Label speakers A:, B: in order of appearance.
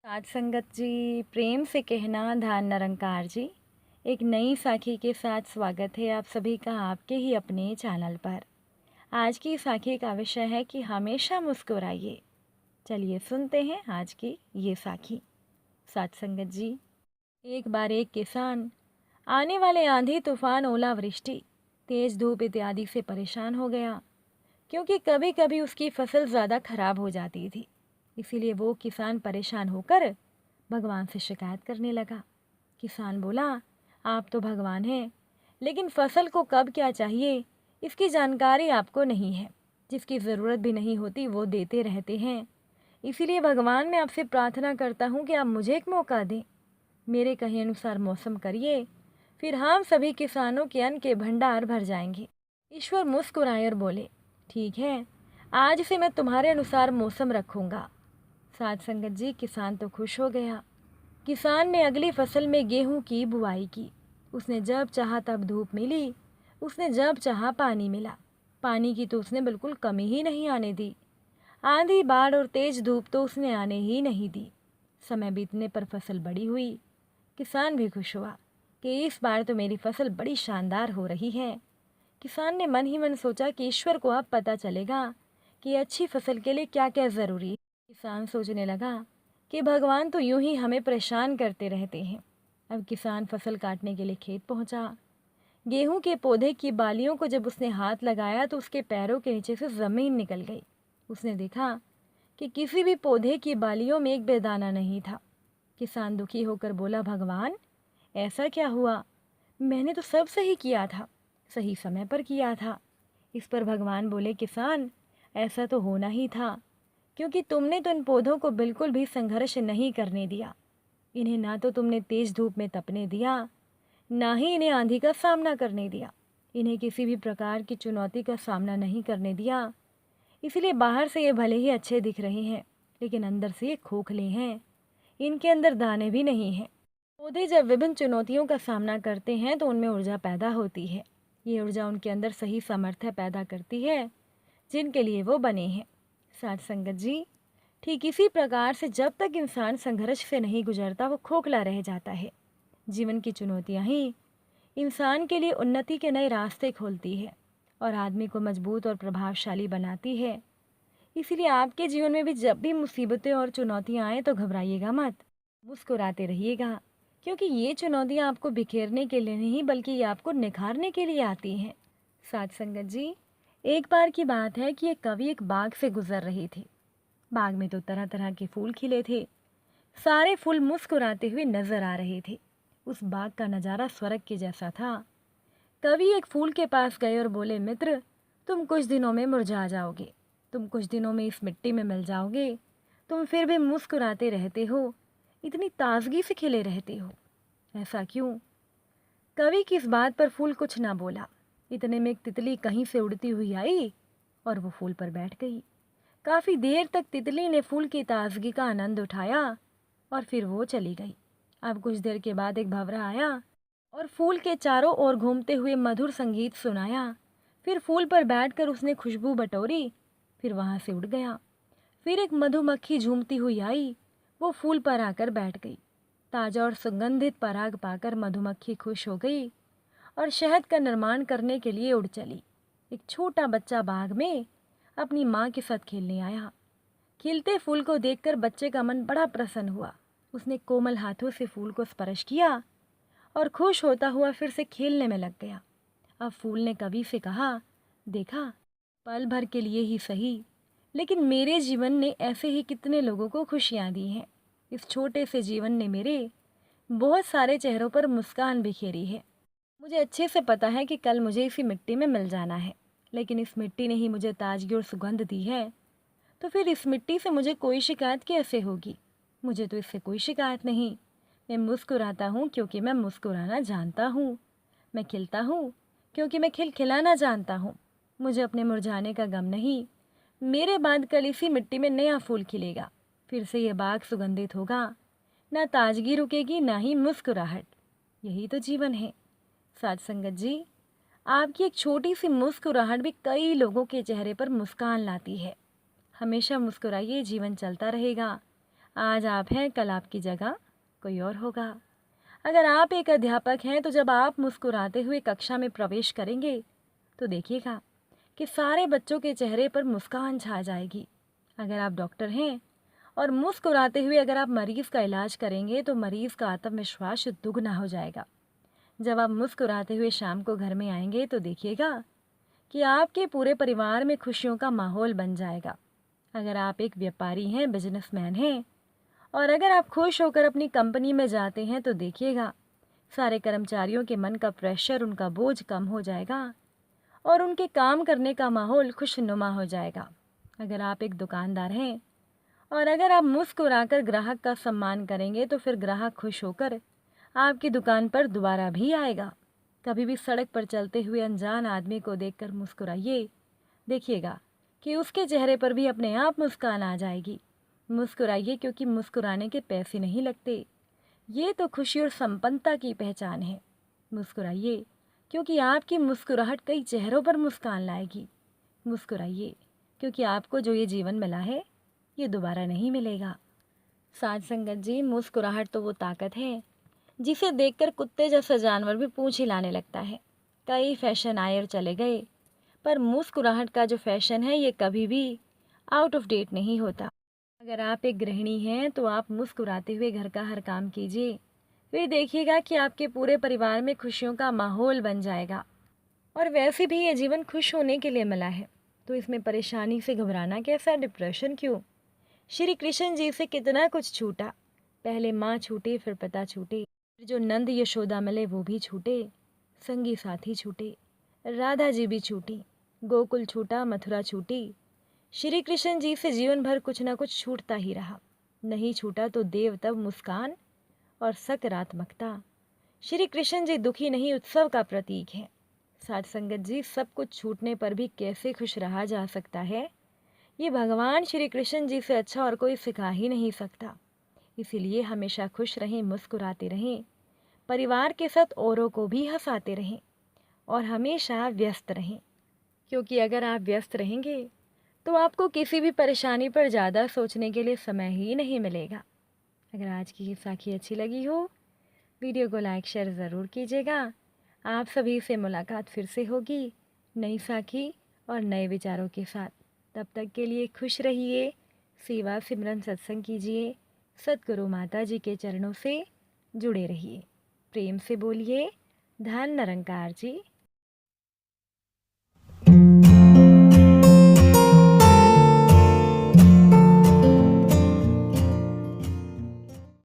A: साथ संगत जी, प्रेम से कहना धान निरंकार जी। एक नई साखी के साथ स्वागत है आप सभी का आपके ही अपने चैनल पर। आज की साखी का विषय है कि हमेशा मुस्कुराइए। चलिए सुनते हैं आज की ये साखी। साथ संगत जी, एक बार एक किसान आने वाले आंधी तूफान ओलावृष्टि तेज धूप इत्यादि से परेशान हो गया, क्योंकि कभी कभी उसकी फसल ज़्यादा खराब हो जाती थी। इसीलिए वो किसान परेशान होकर भगवान से शिकायत करने लगा। किसान बोला, आप तो भगवान हैं, लेकिन फसल को कब क्या चाहिए इसकी जानकारी आपको नहीं है। जिसकी ज़रूरत भी नहीं होती वो देते रहते हैं। इसीलिए भगवान, मैं आपसे प्रार्थना करता हूँ कि आप मुझे एक मौका दें। मेरे कहे अनुसार मौसम करिए, फिर हम सभी किसानों के अन्न के भंडार भर जाएंगे। ईश्वर मुस्कुराए और बोले, ठीक है, आज से मैं तुम्हारे अनुसार मौसम रखूँगा। साथ संगत जी, किसान तो खुश हो गया। किसान ने अगली फसल में गेहूं की बुआई की। उसने जब चाहा तब धूप मिली, उसने जब चाहा पानी मिला। पानी की तो उसने बिल्कुल कमी ही नहीं आने दी। आंधी बाढ़ और तेज धूप तो उसने आने ही नहीं दी। समय बीतने पर फसल बड़ी हुई। किसान भी खुश हुआ कि इस बार तो मेरी फसल बड़ी शानदार हो रही है। किसान ने मन ही मन सोचा कि ईश्वर को अब पता चलेगा कि अच्छी फसल के लिए क्या क्या ज़रूरी है। किसान सोचने लगा कि भगवान तो यूं ही हमें परेशान करते रहते हैं। अब किसान फसल काटने के लिए खेत पहुंचा। गेहूं के पौधे की बालियों को जब उसने हाथ लगाया तो उसके पैरों के नीचे से ज़मीन निकल गई। उसने देखा कि किसी भी पौधे की बालियों में एक बेदाना नहीं था। किसान दुखी होकर बोला, भगवान, ऐसा क्या हुआ? मैंने तो सब सही किया था, सही समय पर किया था। इस पर भगवान बोले, किसान, ऐसा तो होना ही था, क्योंकि तुमने तो इन पौधों को बिल्कुल भी संघर्ष नहीं करने दिया। इन्हें ना तो तुमने तेज धूप में तपने दिया, ना ही इन्हें आंधी का सामना करने दिया। इन्हें किसी भी प्रकार की चुनौती का सामना नहीं करने दिया। इसीलिए बाहर से ये भले ही अच्छे दिख रहे हैं, लेकिन अंदर से ये खोखले हैं। इनके अंदर दाने भी नहीं हैं। पौधे जब विभिन्न चुनौतियों का सामना करते हैं तो उनमें ऊर्जा पैदा होती है। ये ऊर्जा उनके अंदर सही सामर्थ्य पैदा करती है जिनके लिए वो बने हैं। साथ संगत जी, ठीक इसी प्रकार से जब तक इंसान संघर्ष से नहीं गुजरता वो खोखला रह जाता है। जीवन की चुनौतियाँ ही इंसान के लिए उन्नति के नए रास्ते खोलती है और आदमी को मजबूत और प्रभावशाली बनाती है। इसीलिए आपके जीवन में भी जब भी मुसीबतें और चुनौतियाँ आए तो घबराइएगा मत, मुस्कुराते रहिएगा, क्योंकि ये चुनौतियाँ आपको बिखेरने के लिए नहीं बल्कि ये आपको निखारने के लिए आती हैं। साथ संगत जी, एक बार की बात है कि एक कवि एक बाग से गुजर रहे थे। बाग में तो तरह तरह के फूल खिले थे। सारे फूल मुस्कुराते हुए नजर आ रहे थे। उस बाग का नज़ारा स्वर्ग के जैसा था। कवि एक फूल के पास गए और बोले, मित्र, तुम कुछ दिनों में मुरझा जाओगे। तुम कुछ दिनों में इस मिट्टी में मिल जाओगे। तुम फिर भी मुस्कुराते रहते हो, इतनी ताजगी से खिले रहते हो, ऐसा क्यों? कवि की इस बात पर फूल कुछ ना बोला। इतने में एक तितली कहीं से उड़ती हुई आई और वो फूल पर बैठ गई। काफ़ी देर तक तितली ने फूल की ताजगी का आनंद उठाया और फिर वो चली गई। अब कुछ देर के बाद एक भंवरा आया और फूल के चारों ओर घूमते हुए मधुर संगीत सुनाया। फिर फूल पर बैठकर उसने खुशबू बटोरी, फिर वहाँ से उड़ गया। फिर एक मधुमक्खी झूमती हुई आई, वो फूल पर आकर बैठ गई। ताज़ा और सुगंधित पराग पाकर मधुमक्खी खुश हो गई और शहद का निर्माण करने के लिए उड़ चली। एक छोटा बच्चा बाग में अपनी माँ के साथ खेलने आया। खिलते फूल को देखकर बच्चे का मन बड़ा प्रसन्न हुआ। उसने कोमल हाथों से फूल को स्पर्श किया और खुश होता हुआ फिर से खेलने में लग गया। अब फूल ने कवि से कहा, देखा, पल भर के लिए ही सही, लेकिन मेरे जीवन ने ऐसे ही कितने लोगों को खुशियाँ दी हैं। इस छोटे से जीवन ने मेरे बहुत सारे चेहरों पर मुस्कान बिखेरी है। मुझे अच्छे से पता है कि कल मुझे इसी मिट्टी में मिल जाना है, लेकिन इस मिट्टी ने ही मुझे ताजगी और सुगंध दी है, तो फिर इस मिट्टी से मुझे कोई शिकायत कैसे होगी? मुझे तो इससे कोई शिकायत नहीं। मैं मुस्कुराता हूँ क्योंकि मैं मुस्कुराना जानता हूँ। मैं खिलता हूँ क्योंकि मैं खिलखिलाना जानता हूँ। मुझे अपने मुरझाने का गम नहीं। मेरे बाद कल इसी मिट्टी में नया फूल खिलेगा। फिर से ये बाग सुगंधित होगा। ना ताजगी रुकेगी, ना ही मुस्कुराहट। यही तो जीवन है। साथ संगत जी, आपकी एक छोटी सी मुस्कुराहट भी कई लोगों के चेहरे पर मुस्कान लाती है। हमेशा मुस्कुराइए, जीवन चलता रहेगा। आज आप हैं, कल आपकी जगह कोई और होगा। अगर आप एक अध्यापक हैं तो जब आप मुस्कुराते हुए कक्षा में प्रवेश करेंगे तो देखिएगा कि सारे बच्चों के चेहरे पर मुस्कान छा जाएगी। अगर आप डॉक्टर हैं और मुस्कुराते हुए अगर आप मरीज़ का इलाज करेंगे तो मरीज़ का आत्मविश्वास दुगना हो जाएगा। जब आप मुस्कुराते हुए शाम को घर में आएंगे तो देखिएगा कि आपके पूरे परिवार में खुशियों का माहौल बन जाएगा। अगर आप एक व्यापारी हैं, बिजनेसमैन हैं और अगर आप खुश होकर अपनी कंपनी में जाते हैं तो देखिएगा सारे कर्मचारियों के मन का प्रेशर, उनका बोझ कम हो जाएगा और उनके काम करने का माहौल खुशनुमा हो जाएगा। अगर आप एक दुकानदार हैं और अगर आप मुस्कुराकर ग्राहक का सम्मान करेंगे तो फिर ग्राहक खुश होकर आपकी दुकान पर दोबारा भी आएगा। कभी भी सड़क पर चलते हुए अनजान आदमी को देखकर मुस्कुराइए, देखिएगा कि उसके चेहरे पर भी अपने आप मुस्कान आ जाएगी। मुस्कुराइए क्योंकि मुस्कुराने के पैसे नहीं लगते, ये तो खुशी और संपन्नता की पहचान है। मुस्कुराइए क्योंकि आपकी मुस्कुराहट कई चेहरों पर मुस्कान लाएगी। मुस्कुराइए क्योंकि आपको जो ये जीवन मिला है ये दोबारा नहीं मिलेगा। साथ संगत जी, मुस्कुराहट तो वो ताकत है जिसे देखकर कुत्ते जैसा जानवर भी पूंछ हिलाने लगता है। कई फैशन आए और चले गए, पर मुस्कुराहट का जो फैशन है ये कभी भी आउट ऑफ डेट नहीं होता। अगर आप एक गृहिणी हैं तो आप मुस्कुराते हुए घर का हर काम कीजिए, फिर देखिएगा कि आपके पूरे परिवार में खुशियों का माहौल बन जाएगा। और वैसे भी ये जीवन खुश होने के लिए मिला है, तो इसमें परेशानी से घबराना कैसा, डिप्रेशन क्यों। श्री कृष्ण जी से कितना कुछ छूटा, पहले माँ छूटे फिर पिता छूटे, फिर जो नंद यशोदा मिले वो भी छूटे, संगी साथी छूटे, राधा जी भी छूटी, गोकुल छूटा, मथुरा छूटी। श्री कृष्ण जी से जीवन भर कुछ ना कुछ छूटता ही रहा। नहीं छूटा तो देव तब मुस्कान और सकारात्मकता। श्री कृष्ण जी दुखी नहीं, उत्सव का प्रतीक है। साथ संगत जी, सब कुछ छूटने पर भी कैसे खुश रहा जा सकता है, ये भगवान श्री कृष्ण जी से अच्छा और कोई सिखा ही नहीं सकता। इसीलिए हमेशा खुश रहें, मुस्कुराते रहें, परिवार के साथ औरों को भी हंसाते रहें और हमेशा व्यस्त रहें, क्योंकि अगर आप व्यस्त रहेंगे तो आपको किसी भी परेशानी पर ज़्यादा सोचने के लिए समय ही नहीं मिलेगा। अगर आज की ये साखी अच्छी लगी हो, वीडियो को लाइक शेयर ज़रूर कीजिएगा। आप सभी से मुलाकात फिर से होगी नई साखी और नए विचारों के साथ। तब तक के लिए खुश रहिए, सेवा सिमरन सत्संग कीजिए, सतगुरु माता जी के चरणों से जुड़े रहिए। प्रेम से बोलिए, धन निरंकार जी